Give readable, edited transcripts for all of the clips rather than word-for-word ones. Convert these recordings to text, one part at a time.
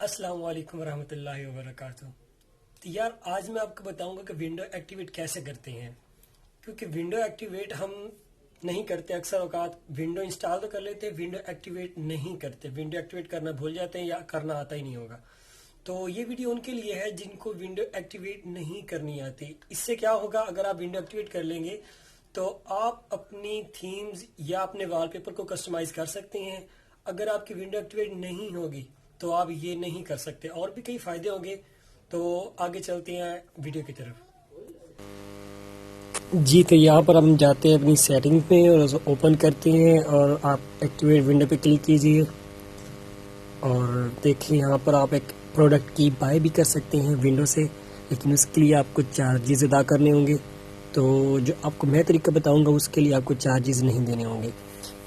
अस्सलाम वालेकुम रहमतुल्लाहि व बरकातुहू। तो यार आज मैं आपको बताऊंगा कि विंडो एक्टिवेट कैसे करते हैं, क्योंकि विंडो एक्टिवेट हम नहीं करते। अक्सर औकात विंडो इंस्टॉल तो कर लेते हैं, विंडो एक्टिवेट नहीं करते। विंडो एक्टिवेट करना भूल जाते हैं या करना आता ही नहीं होगा। तो ये वीडियो उनके लिए है जिनको विंडो एक्टिवेट नहीं करनी आती। इससे क्या होगा, अगर आप विंडो एक्टिवेट कर लेंगे तो आप अपनी थीम्स या अपने वॉलपेपर को कस्टमाइज कर सकते हैं। अगर आपकी विंडो एक्टिवेट नहीं होगी तो आप ये नहीं कर सकते। और भी कई फायदे होंगे, तो आगे चलते हैं वीडियो की तरफ। जी, तो यहाँ पर हम जाते हैं अपनी सेटिंग पे और उसे ओपन करते हैं और आप एक्टिवेट विंडो पे क्लिक कीजिए और देखिए यहाँ पर आप एक प्रोडक्ट की बाय भी कर सकते हैं विंडो से, लेकिन उसके लिए आपको चार्जेस अदा करने होंगे। तो जो आपको मैं तरीका बताऊंगा उसके लिए आपको चार्जेस नहीं देने होंगे।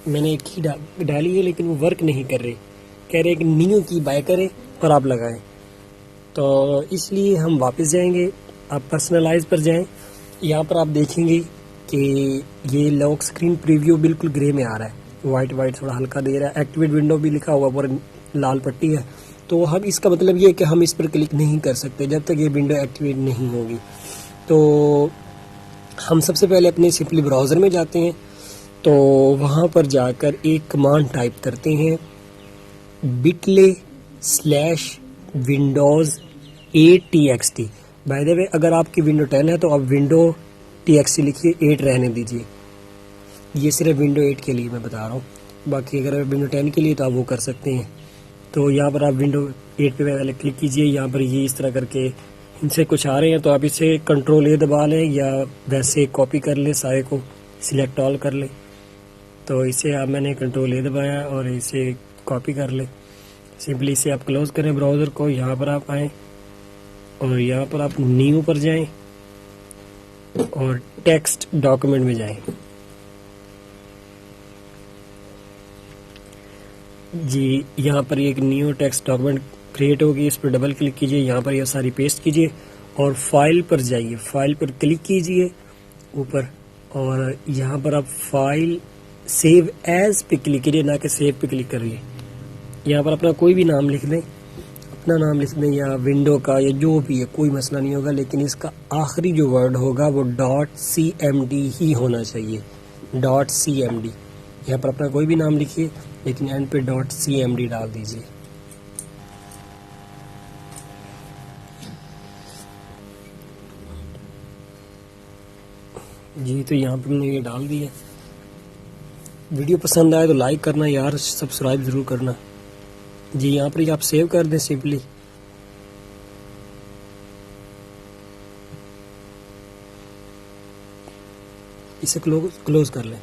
मैंने एक ही डाली है लेकिन वो वर्क नहीं कर रही। कह रहे कि न्यू की बाय करें और आप लगाएं, तो इसलिए हम वापस जाएंगे। आप पर्सनलाइज पर जाएं। यहाँ पर आप देखेंगे कि ये लॉक स्क्रीन प्रीव्यू बिल्कुल ग्रे में आ रहा है, वाइट थोड़ा हल्का दे रहा है। एक्टिवेट विंडो भी लिखा हुआ पर लाल पट्टी है। तो हम इसका मतलब ये है कि हम इस पर क्लिक नहीं कर सकते जब तक ये विंडो एक्टिवेट नहीं होगी। तो हम सबसे पहले अपने सिंपली ब्राउज़र में जाते हैं, तो वहाँ पर जाकर एक कमांड टाइप करते हैं bitly/windows 8txt। By the way अगर आपकी विंडो 10 है तो आप विंडो txt लिखिए, 8 रहने दीजिए। ये सिर्फ विंडो 8 के लिए मैं बता रहा हूँ, बाकी अगर विंडो 10 के लिए तो आप वो कर सकते हैं। तो यहाँ पर आप विंडो 8 पे पहले क्लिक कीजिए। यहाँ पर ये इस तरह करके इनसे कुछ आ रहे हैं, तो आप इसे Ctrl+A दबा लें या वैसे कॉपी कर लें, सारे को सिलेक्ट ऑल कर लें। तो इसे आप मैंने Ctrl+A दबाया और इसे कॉपी कर ले। सिंपली इसे आप क्लोज करें ब्राउज़र को। यहाँ पर आप आएँ और यहाँ पर आप न्यू पर जाएं और टेक्स्ट डॉक्यूमेंट में जाएं। जी, यहाँ पर एक न्यू टेक्स्ट डॉक्यूमेंट क्रिएट होगी, इस पर डबल क्लिक कीजिए। यहाँ पर यह सारी पेस्ट कीजिए और फाइल पर जाइए, फाइल पर क्लिक कीजिए ऊपर और यहाँ पर आप फाइल सेव एज पे क्लिक कीजिए, ना कि सेव पे क्लिक करिए। यहाँ पर अपना कोई भी नाम लिख दें, अपना नाम लिख दें या विंडो का या जो भी है, कोई मसला नहीं होगा। लेकिन इसका आखिरी जो वर्ड होगा वो .cmd ही होना चाहिए, .cmd। यहाँ पर अपना कोई भी नाम लिखिए लेकिन एंड पे .cmd डाल दीजिए। जी, तो यहाँ पर मैंने ये डाल दिया। वीडियो पसंद आए तो लाइक करना यार, सब्सक्राइब ज़रूर करना। जी, यहाँ पर आप सेव कर दें सिंपली। इसे क्लोज कर लें।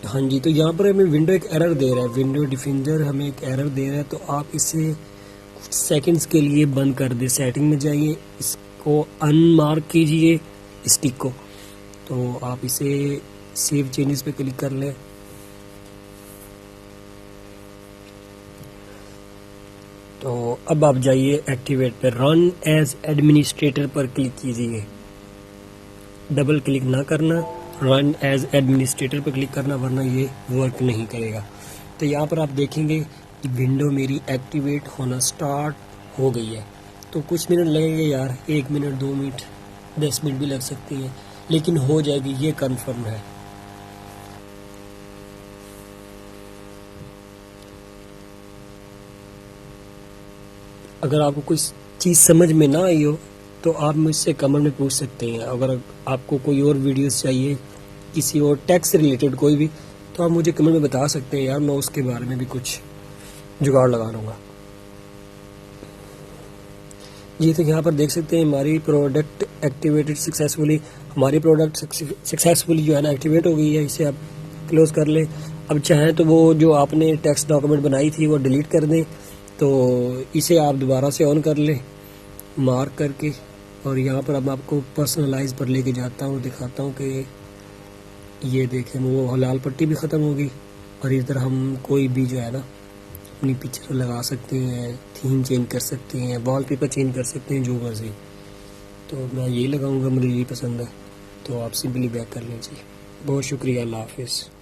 हाँ जी, तो यहाँ पर हमें विंडो एक एरर दे रहा है, विंडो डिफिंजर हमें एक एरर दे रहा है। तो आप इसे कुछ सेकंड्स के लिए बंद कर दें। सेटिंग में जाइए, इसको अनमार्क कीजिए स्टिक को। तो आप इसे सेव चेंजेस पे क्लिक कर लें। तो अब आप जाइए एक्टिवेट पे, रन एज एडमिनिस्ट्रेटर पर क्लिक कीजिए। डबल क्लिक ना करना, रन एज एडमिनिस्ट्रेटर पर क्लिक करना, वरना ये वर्क नहीं करेगा। तो यहाँ पर आप देखेंगे कि विंडो मेरी एक्टिवेट होना स्टार्ट हो गई है। तो कुछ मिनट लगेंगे यार, 1 मिनट 2 मिनट 10 मिनट भी लग सकती है, लेकिन हो जाएगी, ये कंफर्म है। अगर आपको कोई चीज़ समझ में ना आई हो तो आप मुझसे कमेंट में पूछ सकते हैं। अगर आपको कोई और वीडियोस चाहिए किसी और टैक्स से रिलेटेड कोई भी, तो आप मुझे कमेंट में बता सकते हैं यार, मैं उसके बारे में भी कुछ जुगाड़ लगा लूँगा। जी, तो यहाँ पर देख सकते हैं हमारी प्रोडक्ट एक्टिवेटेड सक्सेसफुली। हमारी प्रोडक्ट सक्सेसफुली जो है ना एक्टिवेट हो गई है। इसे आप क्लोज कर लें। अब चाहें तो वो जो आपने टेक्स्ट डॉक्यूमेंट बनाई थी वो डिलीट कर दें, तो इसे आप दोबारा से ऑन कर लें मार्क करके। और यहाँ पर अब आपको पर्सनलाइज पर लेके जाता हूँ, दिखाता हूँ कि ये देखें वो लाल पट्टी भी ख़त्म होगी। और इधर हम कोई भी जो है ना अपनी पिक्चर लगा सकते हैं, थीम चेंज कर सकते हैं, वॉलपेपर चेंज कर सकते हैं, जो मर्जी। तो मैं ये लगाऊंगा, मुझे ये पसंद है। तो आप सिंपली बैक कर लीजिए। बहुत शुक्रिया, अल्लाह हाफिज़।